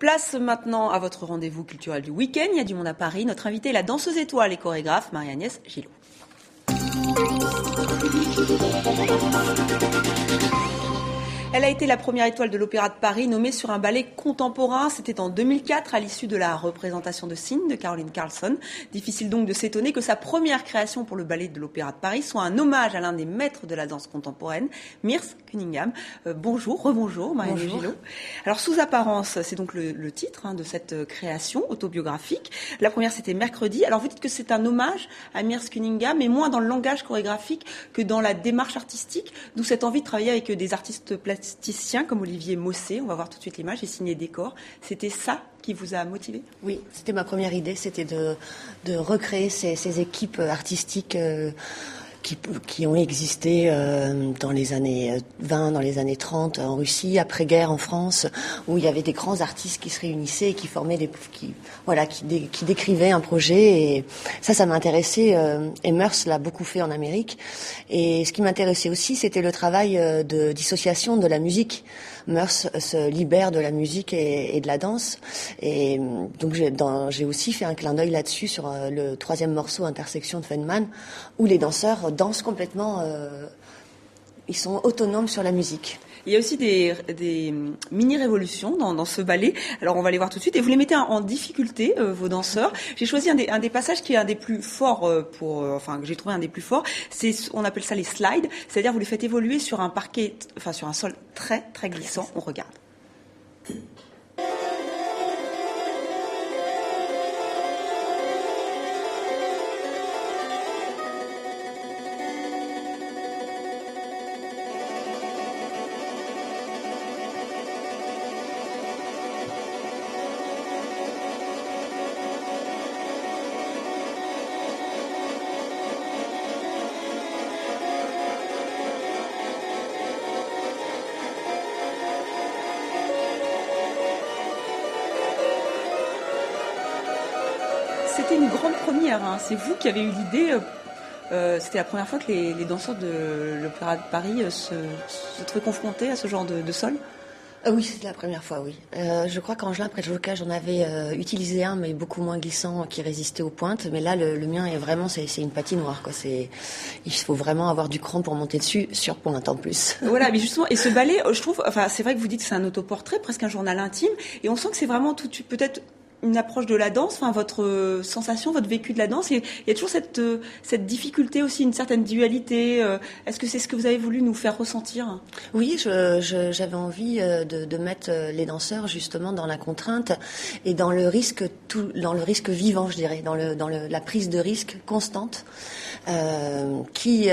Place maintenant à votre rendez-vous culturel du week-end. Il y a du monde à Paris. Notre invitée est la danseuse étoile et chorégraphe Marie-Agnès Gillot. Elle a été la première étoile de l'Opéra de Paris, nommée sur un ballet contemporain. C'était en 2004, à l'issue de la représentation de Sin de Caroline Carlson. Difficile donc de s'étonner que sa première création pour le ballet de l'Opéra de Paris soit un hommage à l'un des maîtres de la danse contemporaine, Merce Cunningham. Bonjour, rebonjour, Marie-Agnès Gillot. Alors, Sous apparence, c'est donc le titre de cette création autobiographique. La première, c'était mercredi. Alors, vous dites que c'est un hommage à Merce Cunningham, mais moins dans le langage chorégraphique que dans la démarche artistique, d'où cette envie de travailler avec des artistes plastiques comme Olivier Mossé, on va voir tout de suite l'image, et signé décor. C'était ça qui vous a motivé ? Oui, c'était ma première idée, c'était de recréer ces équipes artistiques qui ont existé dans les années 20, dans les années 30 en Russie, après-guerre en France, où il y avait des grands artistes qui se réunissaient et qui formaient qui décrivaient un projet. Et ça m'intéressait. Et Merce l'a beaucoup fait en Amérique. Et ce qui m'intéressait aussi, c'était le travail de dissociation de la musique. Merce se libère de la musique et de la danse. Et donc j'ai aussi fait un clin d'œil là-dessus sur le troisième morceau, Intersection de Feynman, où les danseurs dansent complètement, ils sont autonomes sur la musique. Il y a aussi des mini-révolutions dans ce ballet. Alors, on va les voir tout de suite. Et vous les mettez en difficulté, vos danseurs. J'ai choisi un des passages qui est un des plus forts que j'ai trouvé un des plus forts. On appelle ça les slides. C'est-à-dire, vous les faites évoluer sur un parquet, sur un sol très, très glissant. On regarde. C'était une grande première. C'est vous qui avez eu l'idée. C'était la première fois que les danseurs de l'Opéra de Paris se trouvaient confrontés à ce genre de sol. Oui, c'était la première fois, oui. Je crois qu'Angelin Predjoka, j'en avais utilisé un, mais beaucoup moins glissant, qui résistait aux pointes. Mais là, le mien est vraiment, c'est une patinoire, quoi. Il faut vraiment avoir du cran pour monter dessus, sur pointe en plus. Voilà, mais justement, et ce ballet, je trouve, c'est vrai que vous dites que c'est un autoportrait, presque un journal intime, et on sent que c'est vraiment peut-être une approche de la danse, votre sensation, votre vécu de la danse. Et il y a toujours cette difficulté aussi, une certaine dualité. Est-ce que c'est ce que vous avez voulu nous faire ressentir ? Oui, j'avais envie de mettre les danseurs justement dans la contrainte et dans le risque vivant, je dirais, dans la prise de risque constante, qui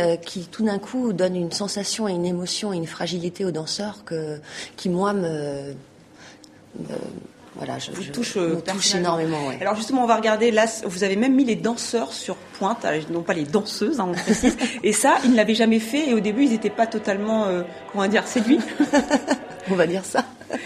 tout d'un coup donne une sensation et une émotion et une fragilité aux danseurs qui moi vous touche énormément. Ouais. Alors justement, on va regarder, là, vous avez même mis les danseurs sur pointe, non pas les danseuses, on précise, et ça, ils ne l'avaient jamais fait, et au début, ils n'étaient pas totalement, séduits. On va dire ça.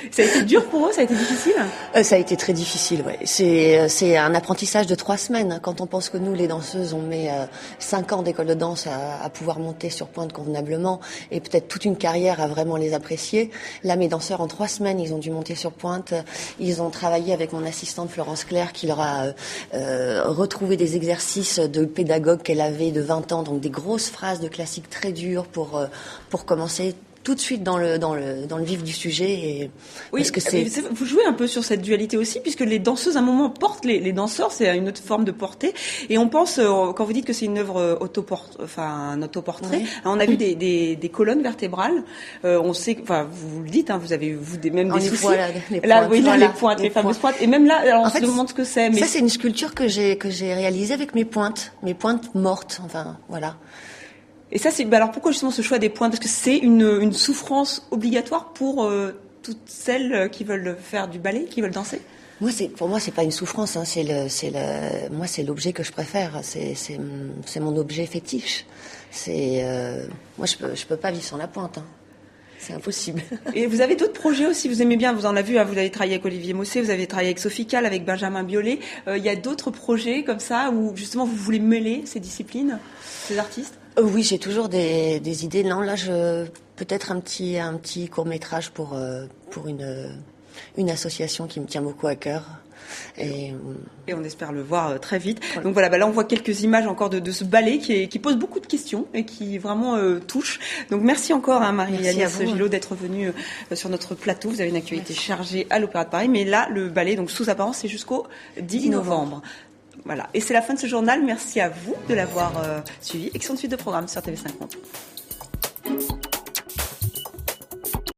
Ça a été dur pour eux, ça a été difficile ? Ça a été très difficile, ouais. C'est un apprentissage de 3 semaines. Quand on pense que nous, les danseuses, on met 5 ans d'école de danse à pouvoir monter sur pointe convenablement et peut-être toute une carrière à vraiment les apprécier. Là, mes danseurs, en 3 semaines, ils ont dû monter sur pointe. Ils ont travaillé avec mon assistante Florence Claire qui leur a retrouvé des exercices de pédagogue qu'elle avait de 20 ans, donc des grosses phrases de classiques très dures pour commencer tout de suite dans le vif du sujet. Et oui, parce que vous jouez un peu sur cette dualité aussi, puisque les danseuses, à un moment, portent les danseurs, c'est une autre forme de portée. Et on pense, quand vous dites que c'est une œuvre un autoportrait, oui. On a vu des colonnes vertébrales. On sait, vous le dites, vous avez même des soucis. Les pointes, les fameuses pointes. Et même là, on se demande ce que c'est. Mais ça, c'est une sculpture que j'ai réalisée avec mes pointes mortes. Voilà. Et ça, alors pourquoi justement ce choix des pointes ? Parce que c'est une souffrance obligatoire pour toutes celles qui veulent faire du ballet, qui veulent danser ? Pour moi, c'est pas une souffrance. Moi, c'est l'objet que je préfère. C'est mon objet fétiche. Moi, je peux pas vivre sans la pointe. C'est impossible. Et vous avez d'autres projets aussi, vous aimez bien, vous en avez vu, vous avez travaillé avec Olivier Mossé, vous avez travaillé avec Sophie Calle, avec Benjamin Biolay. Il y a d'autres projets comme ça où justement vous voulez mêler ces disciplines, ces artistes ? Oui, j'ai toujours des idées. Non, là, peut-être un petit court-métrage pour une une association qui me tient beaucoup à cœur. Et on espère le voir très vite. Donc voilà, là on voit quelques images encore de ce ballet qui pose beaucoup de questions et qui vraiment touche. Donc merci encore Marie-Agnès Gillot d'être venue sur notre plateau. Vous avez une actualité chargée à l'Opéra de Paris, mais là le ballet donc sous apparence c'est jusqu'au 10 novembre. Voilà, et c'est la fin de ce journal. Merci à vous de l'avoir suivi. Excellente suite de programme sur TV5 Monde.